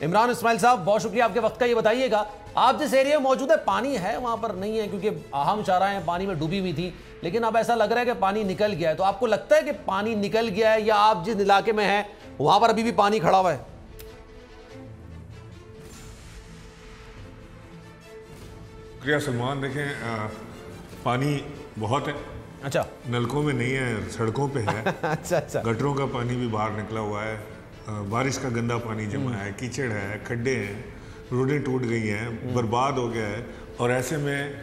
इमरान इस्माइल साहब, बहुत शुक्रिया आपके वक्त का। ये बताइएगा, आप जिस एरिया में मौजूद है पानी है वहां पर नहीं है, क्योंकि अहम चाराएं पानी में डूबी हुई थी, लेकिन अब ऐसा लग रहा है कि पानी निकल गया है। तो आपको लगता है कि पानी निकल गया है, या आप जिस इलाके में हैं वहां पर अभी भी पानी खड़ा हुआ है? सलमान, देखें पानी बहुत है। अच्छा, नलकों में नहीं है, सड़कों पे है। अच्छा। गटरों का पानी भी बाहर निकला हुआ है, बारिश का गंदा पानी जमा है, कीचड़ है, खड्डे हैं, रोडें टूट गई हैं, बर्बाद हो गया है। और ऐसे में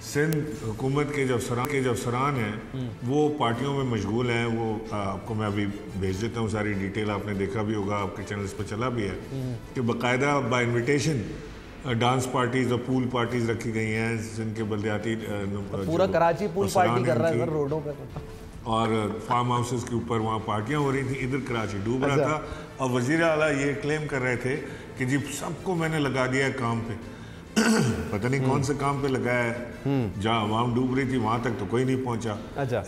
सिंध हुकूमत के जो अफसरान हैं वो पार्टियों में मशगूल हैं। वो आपको मैं अभी भेज देता हूँ, सारी डिटेल आपने देखा भी होगा, आपके चैनल्स पर चला भी है कि बाकायदा बाय इन्विटेशन डांस पार्टीज और पूल पार्टीज रखी गई हैं जिनके बल्दियाती पूरा कराची पूल पार्टी कर रहा है सर रोडों पे, और फार्म हाउसेस के ऊपर वहाँ पार्टियाँ हो रही थी। इधर कराची डूब रहा था और वज़ीर आला ये क्लेम कर रहे थे कि जी सबको मैंने लगा दिया है काम पे। पता नहीं कौन से काम पे लगाया है, जहाँ आवाम डूब रही थी वहाँ तक तो कोई नहीं पहुँचा।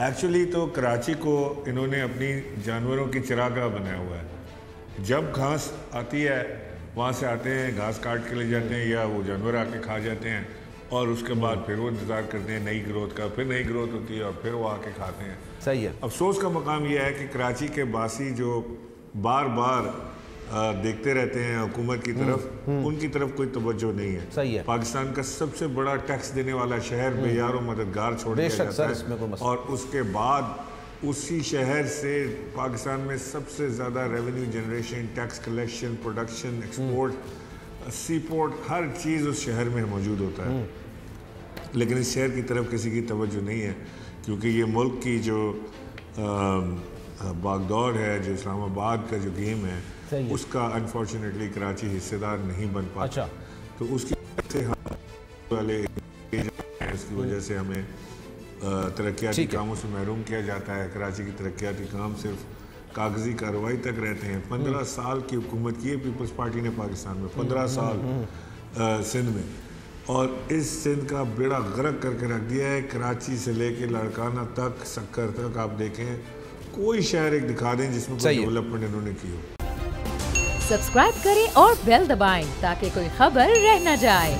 एक्चुअली तो कराची को इन्होंने अपनी जानवरों की चरागाह बनाया हुआ है। जब घास आती है वहाँ से आते हैं, घास काट के ले जाते हैं, या वो जानवर आके खा जाते हैं, और उसके बाद फिर वो इंतज़ार करते हैं नई ग्रोथ का, फिर नई ग्रोथ होती है और फिर वो आके खाते हैं। सही है। अफसोस का मकाम यह है कि कराची के बासी जो बार बार देखते रहते हैं हुकूमत की तरफ, उनकी तरफ कोई तवज्जो नहीं है। सही है। पाकिस्तान का सबसे बड़ा टैक्स देने वाला शहर बेयार मददगार छोड़ दिया जाता है, और उसके बाद उसी शहर से पाकिस्तान में सबसे ज़्यादा revenue generation, tax collection, production, export, sea port, हर चीज़ उस शहर में मौजूद होता है। लेकिन इस शहर की तरफ किसी की तवज्जो नहीं है, क्योंकि ये मुल्क की जो बागदौड़ है, जो इस्लामाबाद का जो गेम है, उसका अनफॉर्चुनेटली कराची हिस्सेदार नहीं बन पाता। तो उसकी वजह से हमें तरक्याती कामों से महरूम किया जाता है। कराची की तरक्याती काम सिर्फ कागजी कार्रवाई तक रहते हैं। 15 साल की हुकूमत की है पीपल्स पार्टी ने पाकिस्तान में, 15 साल सिंध में, और इस सिंध का बेड़ा गर्क करके रख दिया है। कराची से लेके लाड़काना तक, सक्कर तक आप देखें, कोई शहर एक दिखा दें जिसमें कोई डेवलपमेंट इन्होंने की हो। सब्सक्राइब करें और बेल दबाएं ताकि कोई खबर रह न जाए।